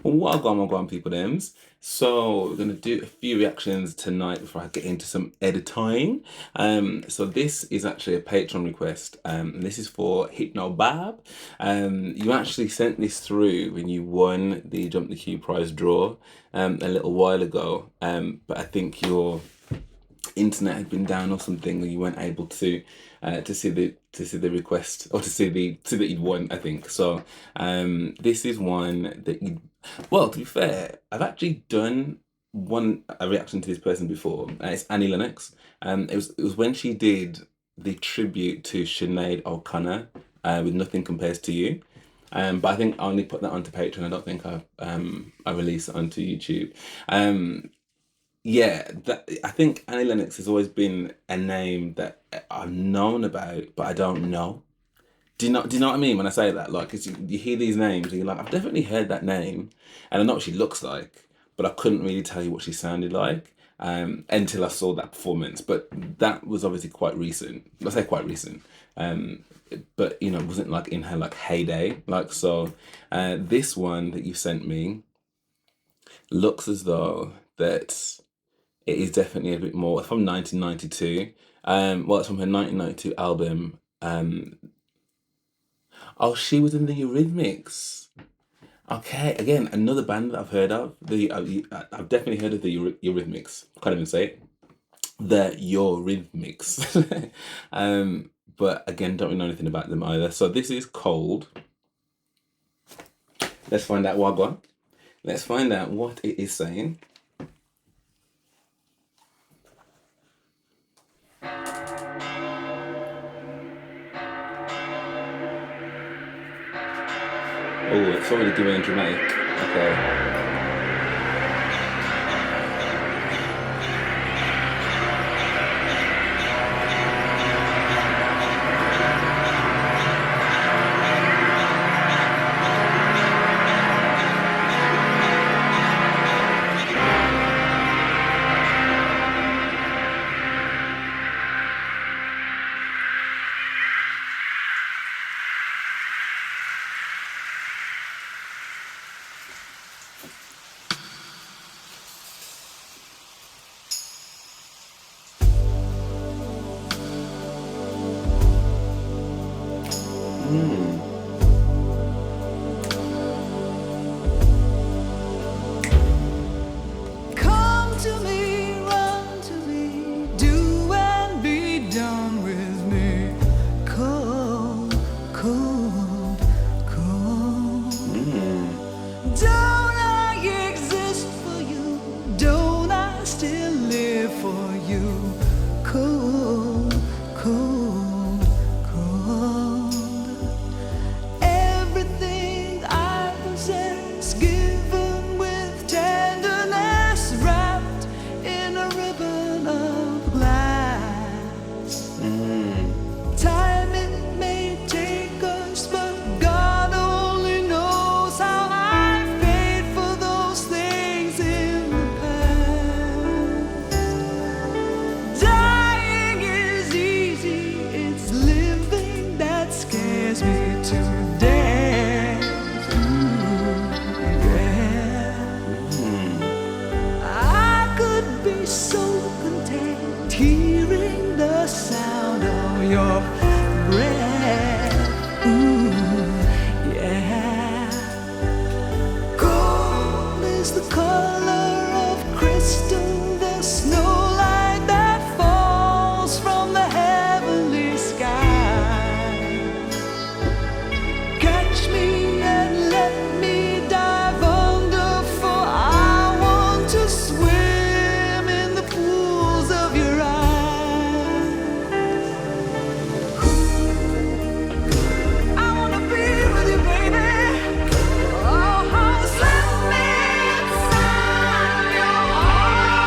What on, people thems. So we're gonna do a few reactions tonight before I get into some editing. So this is actually a Patreon request. And this is for Hypnobab. You actually sent this through when you won the Jump the Q prize draw a little while ago. But I think your internet had been down or something, and you weren't able to see the request or to see that you'd won. I think so. This is one that you. Well, to be fair, I've actually done a reaction to this person before. It's Annie Lennox. It was when she did the tribute to Sinead O'Connor with "Nothing Compares to You." But I think I only put that onto Patreon. I don't think I released it onto YouTube. Um, yeah, I think Annie Lennox has always been a name that I've known about, but I don't know. Do you know what I mean when I say that? Like, 'cause you hear these names and you're like, I've definitely heard that name, and I know what she looks like, but I couldn't really tell you what she sounded like until I saw that performance. But that was obviously quite recent. I say quite recent, um, but it wasn't like in her like heyday. Like so, this one that you sent me looks as though that it is definitely a bit more from 1992. Well, it's from her 1992 album. Oh, she was in the Eurythmics. Okay, again, another band that I've heard of. I've definitely heard of the Eurythmics. Can't even say it. The Eurythmics. But again, don't really know anything about them either. So this is Cold. Let's find out what I got. Let's find out what it is saying. Oh, it's already giving dramatic. Okay. Hmm. Come to me, run to me, do and be done with me. Cold, cold, cold. Don't I exist for you? Don't I still live for you? Cold, cold, cold. Everything I possess, given with tenderness, wrapped in a ribbon of glass. Time it may take us, but God only knows how I paid for those things in the past. Dying is easy, it's living that scares me to death. Ooh, yeah. I could be so content hearing the sound of your breath. Ooh, yeah. Gold is the color of crystal, the snowlight that falls from the heavenly sky. Catch me and let me dive under, for I want to swim in the pools of your eyes. I wanna be with you, baby. Oh, slip me inside your arms.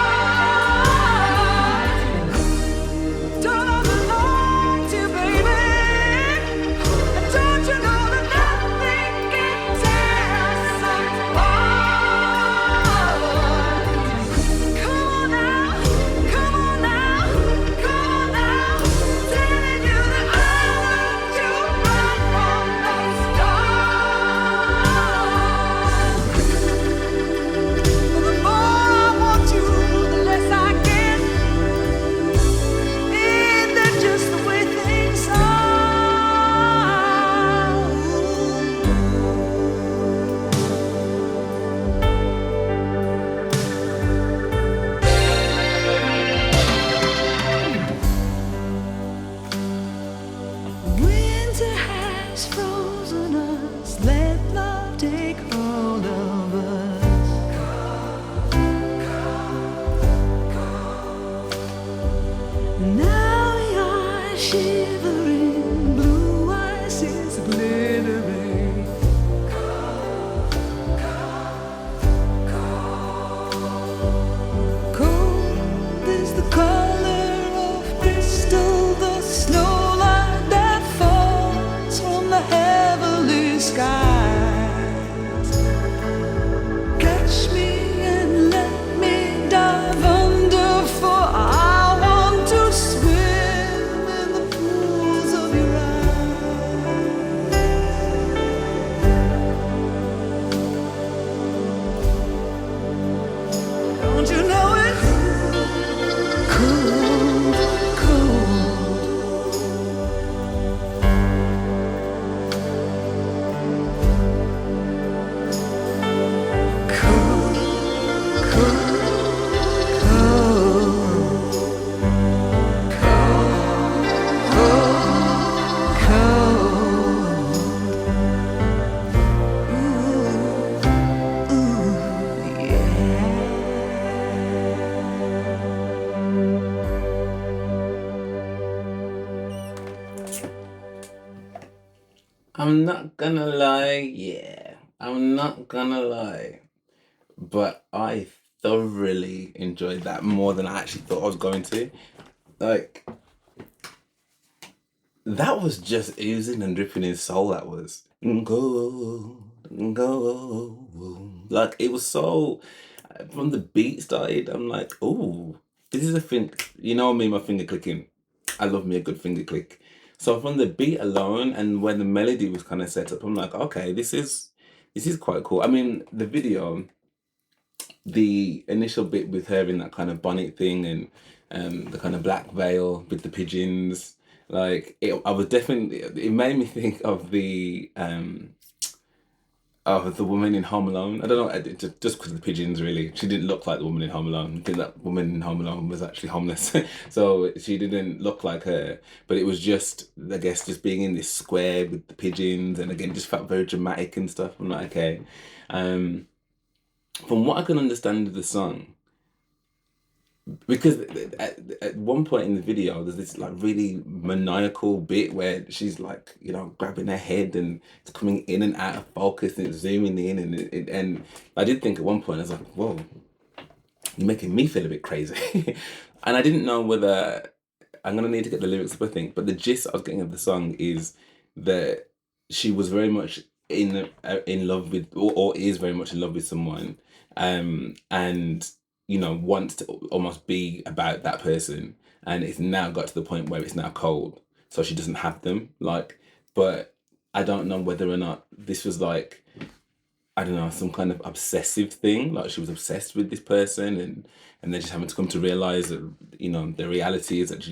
I'm not gonna lie, yeah. I'm not gonna lie. But I thoroughly enjoyed that more than I actually thought I was going to. Like, that was just oozing and dripping in soul, that was. Go, go. Like, it was so. From the beat started, I'm like, oh, this is a thing. You know me, my finger clicking. I love me a good finger click. So from the beat alone and when the melody was kind of set up, I'm like, okay, this is quite cool. I mean, the video, the initial bit with her in that kind of bonnet thing and the kind of black veil with the pigeons, like I was definitely, it made me think of the woman in Home Alone. I don't know, just because of the pigeons, really. She didn't look like the woman in Home Alone. I think that woman in Home Alone was actually homeless. So she didn't look like her. But it was just, I guess, just being in this square with the pigeons. And again, just felt very dramatic and stuff. I'm like, okay. From what I can understand of the song, because at one point in the video there's this like really maniacal bit where she's like, grabbing her head and it's coming in and out of focus and it's zooming in and I did think at one point I was like, whoa, you're making me feel a bit crazy. And I didn't know whether I'm gonna need to get the lyrics up, I think, but the gist I was getting of the song is that she was very much in love with, or is very much in love with someone, and wants to almost be about that person, and it's now got to the point where it's now cold, so she doesn't have them. Like, but I don't know whether or not this was like, I don't know, some kind of obsessive thing. Like she was obsessed with this person, and then just having to come to realize that the reality is that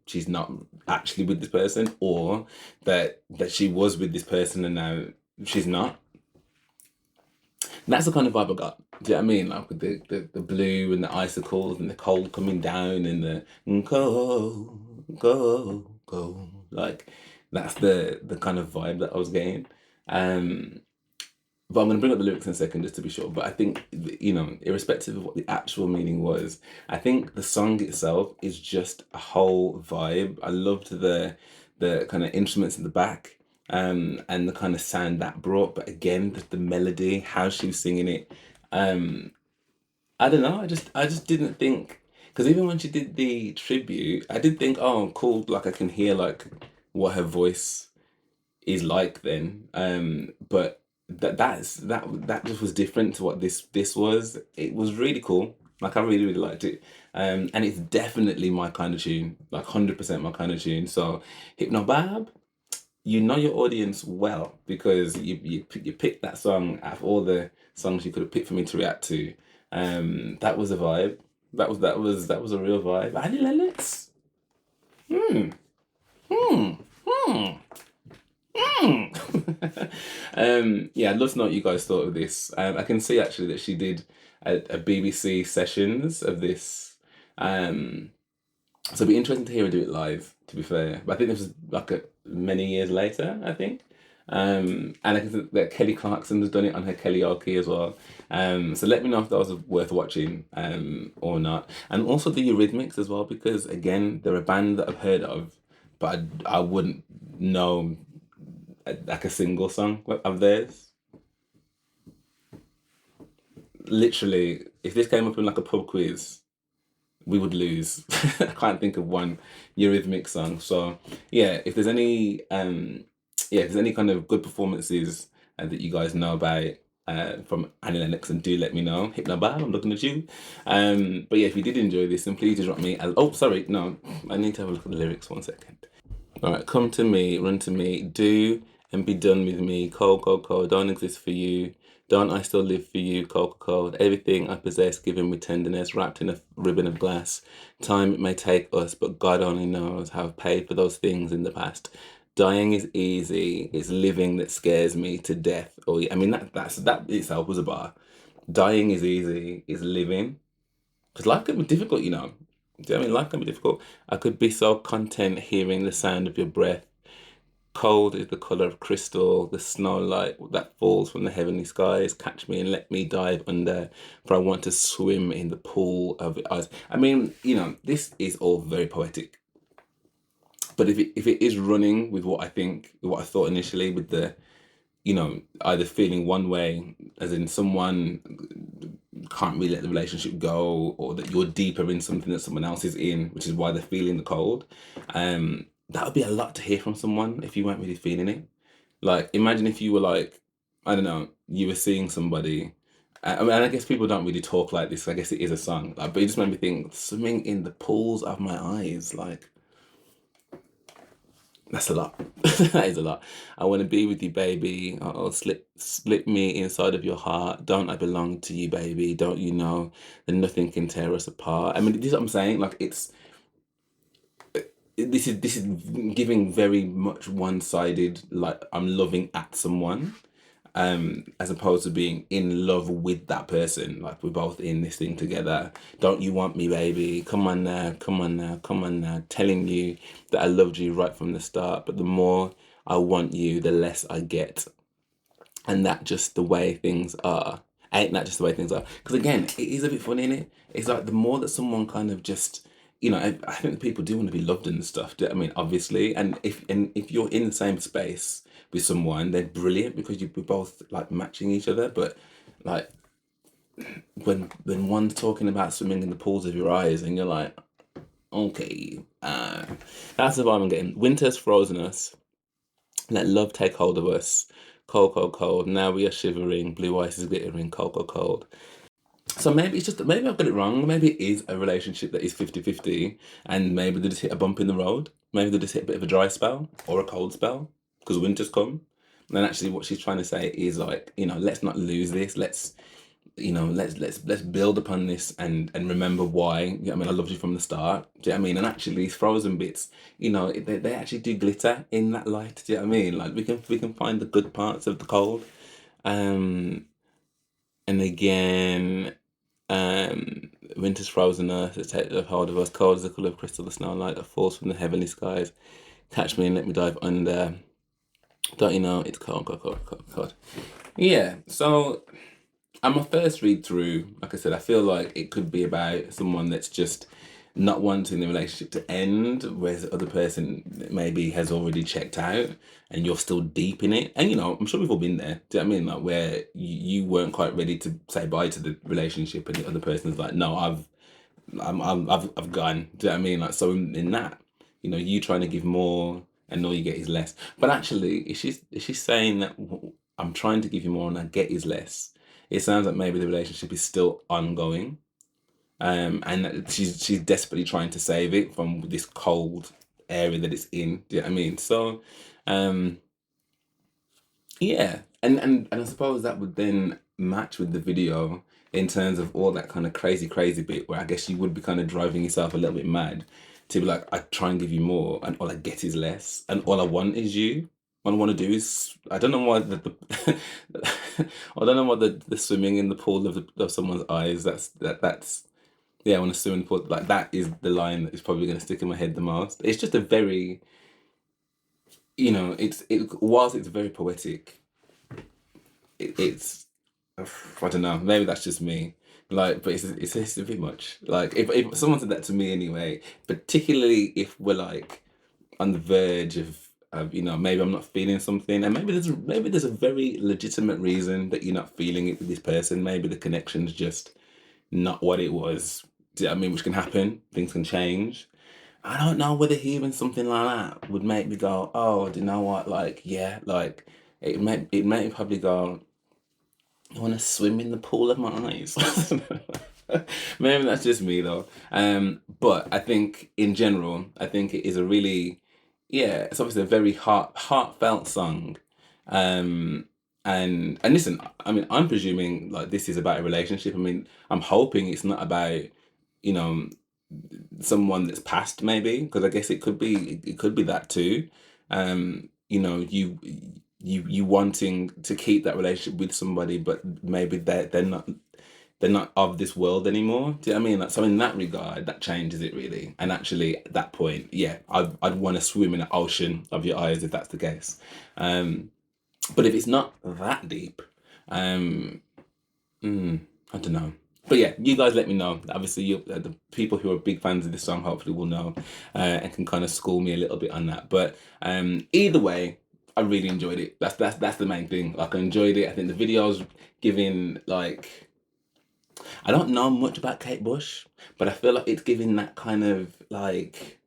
she's not actually with this person, or that she was with this person and now she's not. And that's the kind of vibe I got. Do you know what I mean? Like with the blue and the icicles and the cold coming down and the go go. Like that's the kind of vibe that I was getting. Um, but I'm going to bring up the lyrics in a second just to be sure. But I think, irrespective of what the actual meaning was, I think the song itself is just a whole vibe. I loved the kind of instruments in the back, and the kind of sound that brought. But again, the melody, how she was singing it. I don't know. I just didn't think, because even when she did the tribute, I did think, oh, cool. Like I can hear like what her voice is like then. But that just was different to what this was. It was really cool. Like I really, really liked it. And it's definitely my kind of tune, like 100% my kind of tune. So Hypnobab, you know your audience well, because you picked that song out of all the songs you could have picked for me to react to. That was a vibe. That was a real vibe. Annie Lennox. Hmm. Hmm. Hmm. Yeah, I'd love to know what you guys thought of this. I can see actually that she did a BBC sessions of this. So it'd be interesting to hear her do it live, to be fair. But I think this was like many years later, I think. And I can think that Kelly Clarkson has done it on her karaoke as well. So let me know if that was worth watching, or not. And also the Eurythmics as well, because again, they're a band that I've heard of, but I wouldn't know like a single song of theirs. Literally, if this came up in like a pub quiz, we would lose. I can't think of one Eurythmic song. So yeah, if there's any kind of good performances that you guys know about from Annie Lennox, and do let me know. Hypnobab, I'm looking at you. But yeah, if you did enjoy this, then please do drop me. Oh, sorry, no, I need to have a look at the lyrics. 1 second. All right, come to me, run to me, do and be done with me. Cold, cold, cold, don't exist for you. Don't I still live for you? Cold, cold, cold. Everything I possess, given with tenderness, wrapped in a ribbon of glass. Time it may take us, but God only knows how I've paid for those things in the past. Dying is easy. It's living that scares me to death. Oh, yeah. I mean, that itself was a bar. Dying is easy. It's living. Because life can be difficult, you know. Do you know what I mean? Life can be difficult. I could be so content hearing the sound of your breath. Cold is the color of crystal, the snow light that falls from the heavenly skies. Catch me and let me dive under, for I want to swim in the pool of your eyes. I mean, this is all very poetic. But if it is running with what I thought initially with you know, either feeling one way, as in someone can't really let the relationship go, or that you're deeper in something that someone else is in, which is why they're feeling the cold. That would be a lot to hear from someone if you weren't really feeling it. Like, imagine if you were like, I don't know, you were seeing somebody. I mean, and I guess people don't really talk like this. I guess it is a song, like, but it just made me think, swimming in the pools of my eyes, like that's a lot. That is a lot. I want to be with you, baby. Oh, split me inside of your heart. Don't I belong to you, baby? Don't you know that nothing can tear us apart? I mean, this is what I'm saying. Like, this is giving very much one-sided. Like, I'm loving at someone, as opposed to being in love with that person. Like, we're both in this thing together. Don't you want me, baby? Come on now, come on now, come on now. Telling you that I loved you right from the start, but the more I want you, the less I get. And that just the way things are. Ain't that just the way things are? Because again, it is a bit funny, innit? It's like the more that someone kind of just, you know, I think that people do want to be loved and stuff. I mean, obviously, and if you're in the same space with someone, they're brilliant because you're both like matching each other. But like when one's talking about swimming in the pools of your eyes, and you're like, okay, that's the vibe I'm getting. Winter's frozen us. Let love take hold of us. Cold, cold, cold. Now we are shivering. Blue ice is glittering. Cold, cold, cold. So maybe it's just, maybe I've got it wrong. Maybe it is a relationship that is 50-50, and maybe they just hit a bump in the road. Maybe they just hit a bit of a dry spell or a cold spell because winter's come. And actually, what she's trying to say is like, you know, let's not lose this. Let's, you know, let's build upon this and remember why. You know what I mean, I loved you from the start. Do you know what I mean? And actually, these frozen bits, you know, they actually do glitter in that light. Do you know what I mean? Like, we can find the good parts of the cold. Um, and again, winter's frozen earth has taken hold of us. Cold as the colour of crystal, the snow light that falls from the heavenly skies. Catch me and let me dive under. Don't you know it's cold, cold, cold, cold, cold. Yeah. So on my first read through, like I said, I feel like it could be about someone that's just not wanting the relationship to end, whereas the other person maybe has already checked out and you're still deep in it. And you know, I'm sure we've all been there. Do you know what I mean? Like where you weren't quite ready to say bye to the relationship, and the other person's like, no, I've gone. Do you know what I mean? Like, so in that, you know, you trying to give more and all you get is less. But actually, is she saying that I'm trying to give you more and I get is less? It sounds like maybe the relationship is still ongoing, and that she's desperately trying to save it from this cold area that it's in. Do you know what I mean? So, um, yeah, and I suppose that would then match with the video in terms of all that kind of crazy, crazy bit where I guess you would be kind of driving yourself a little bit mad to be like, I try and give you more, and all I get is less, and all I want is you. All I want to do is I don't know why I don't know what the swimming in the pool of someone's eyes. That's yeah. I want to swim in the pool. Like that is the line that is probably going to stick in my head the most. It's just a very, you know, whilst it's very poetic, it's I don't know, maybe that's just me, like, but it's a bit much. Like if someone said that to me anyway, particularly if we're like on the verge of, you know, maybe I'm not feeling something, and maybe there's a very legitimate reason that you're not feeling it with this person. Maybe the connection's just not what it was. Do you know what I mean? Which can happen, things can change. I don't know whether hearing something like that would make me go, oh, do you know what? Like, yeah, like it may probably go, I want to swim in the pool of my eyes. Maybe that's just me though. But I think in general, I think it is a really, yeah, it's obviously a very heartfelt song. Um, and listen, I mean, I'm presuming like this is about a relationship. I mean, I'm hoping it's not about, you know, someone that's passed maybe, because I guess it could be that too. You know, you wanting to keep that relationship with somebody, but maybe they're not of this world anymore. Do you know what I mean? Like, so in that regard, that changes it really. And actually, at that point, yeah, I'd want to swim in an ocean of your eyes if that's the case. But if it's not that deep, um, I don't know. But yeah, you guys let me know. Obviously, the people who are big fans of this song hopefully will know, and can kind of school me a little bit on that. But either way, I really enjoyed it. That's the main thing. Like I enjoyed it. I think the video's giving like, I don't know much about Kate Bush, but I feel like it's giving that kind of like,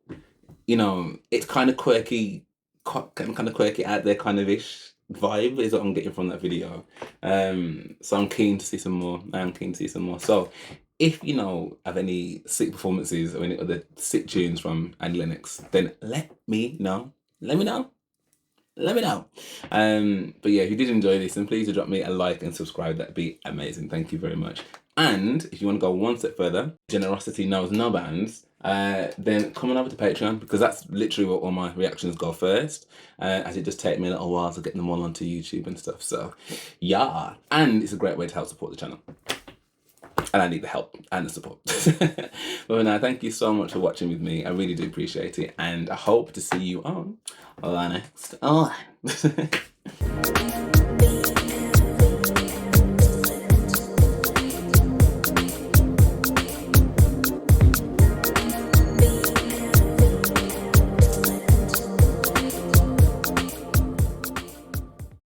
you know, it's kind of quirky, kind of quirky out there kind of ish vibe is what I'm getting from that video. So I'm keen to see some more. I am keen to see some more. So if you know of any sick performances or any other sick tunes from Annie Lennox, then let me know. Let me know. Let me know. But yeah, if you did enjoy this, then please do drop me a like and subscribe. That'd be amazing. Thank you very much. And if you want to go one step further, generosity knows no bounds. Then come on over to Patreon, because that's literally where all my reactions go first. As it just take me a little while to get them all onto YouTube and stuff. So yeah, and it's a great way to help support the channel. And I need the help and the support. But now, thank you so much for watching with me. I really do appreciate it. And I hope to see you on the next one.